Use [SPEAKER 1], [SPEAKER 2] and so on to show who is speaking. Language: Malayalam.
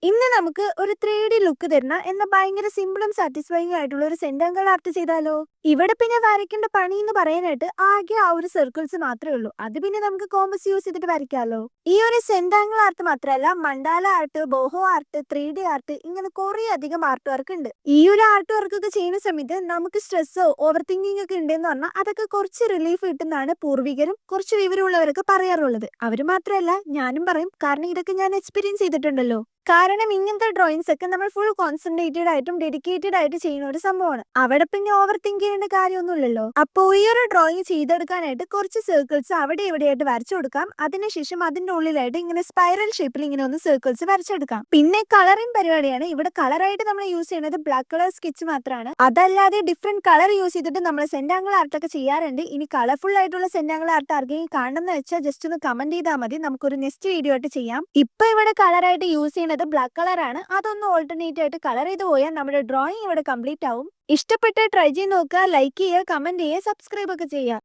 [SPEAKER 1] ഇന്ന് നമുക്ക് ഒരു 3D ലുക്ക് തരുന്ന എന്നാൽ ഭയങ്കര സിമ്പിളും സാറ്റിസ്ഫൈങ് ആയിട്ടുള്ള ഒരു സെന്റാങ്കിൾ ആർട്ട് ചെയ്താലോ? ഇവിടെ പിന്നെ വരയ്ക്കേണ്ട പണി എന്ന് പറയാനായിട്ട് ആകെ ആ ഒരു സർക്കിൾസ് മാത്രമേ ഉള്ളൂ. അത് പിന്നെ നമുക്ക് കോമ്പസ് യൂസ് ചെയ്തിട്ട് വരയ്ക്കാമല്ലോ. ഈ ഒരു സെന്റാങ്കിൾ ആർട്ട് മാത്രമല്ല, mandala art, boho art, 3D art, ഇങ്ങനെ കുറെ അധികം ആർട്ട് വർക്ക് ഉണ്ട്. ഈ ഒരു ആർട്ട് വർക്ക് ഒക്കെ ചെയ്യുന്ന സമയത്ത് നമുക്ക് സ്ട്രെസ്സോ ഓവർ തിങ്കിങ് ഒക്കെ ഉണ്ടെന്ന് പറഞ്ഞാൽ അതൊക്കെ കുറച്ച് റിലീഫ് കിട്ടുന്നതാണ് പൂർവികരും കുറച്ച് വിവരമുള്ളവരൊക്കെ പറയാറുള്ളത്. അവര് മാത്രമല്ല, ഞാനും പറയും, കാരണം ഇതൊക്കെ ഞാൻ എക്സ്പീരിയൻസ് ചെയ്തിട്ടുണ്ടല്ലോ. കാരണം ഇങ്ങനത്തെ ഡ്രോയിങ്സ് ഒക്കെ നമ്മൾ ഫുൾ കോൺസെൻട്രേറ്റഡ് ആയിട്ടും ഡെഡിക്കേറ്റഡ് ആയിട്ട് ചെയ്യുന്ന ഒരു സംഭവമാണ്. അവിടെ പിന്നെ ഓവർ തിങ്ക് ചെയ്യേണ്ട കാര്യമൊന്നുമില്ലല്ലോ. അപ്പോൾ ഈ ഒരു ഡ്രോയിങ് ചെയ്തെടുക്കാനായിട്ട് കുറച്ച് സർക്കിൾസ് അവിടെ ഇവിടെയായിട്ട് വരച്ചു കൊടുക്കാം. അതിനുശേഷം അതിന്റെ ഉള്ളിലായിട്ട് ഇങ്ങനെ സ്പൈറൽ ഷേപ്പിൽ ഇങ്ങനെ ഒന്ന് സർക്കിൾസ് വരച്ചെടുക്കാം. പിന്നെ കളറിംഗ് പരിപാടിയാണ്. ഇവിടെ കളറായിട്ട് നമ്മൾ യൂസ് ചെയ്യുന്നത് ബ്ലാക്ക് കളർ സ്കെച്ച് മാത്രമാണ്. അതല്ലാതെ ഡിഫറെന്റ് കളർ യൂസ് ചെയ്തിട്ട് നമ്മൾ സെന്റാങ്കിൾ ആർട്ട് ഒക്കെ ചെയ്യാറുണ്ട്. ഇനി കളർഫുൾ ആയിട്ടുള്ള സെന്റാങ്കിൾ ആർട്ട് ആർക്കെങ്കിലും കാണണം എന്ന് വെച്ചാൽ ജസ്റ്റ് ഒന്ന് കമന്റ് ചെയ്താൽ മതി. നമുക്കൊരു നെക്സ്റ്റ് വീഡിയോ ആയിട്ട് ചെയ്യാം. ഇപ്പൊ ഇവിടെ കളറായിട്ട് യൂസ് ചെയ്യുന്നത് ബ്ലാക്ക് കളറാണ്. അതൊന്ന് ഓൾട്ടർനേറ്റ് ആയിട്ട് കളർ ചെയ്ത് പോയാൽ നമ്മുടെ ഡ്രോയിങ് ഇവിടെ കംപ്ലീറ്റ് ആവും. ഇഷ്ടപ്പെട്ട് ട്രൈ ചെയ്ത് നോക്കുക, ലൈക്ക് ചെയ്യുക, കമന്റ് ചെയ്യുക, സബ്സ്ക്രൈബ് ഒക്കെ ചെയ്യുക.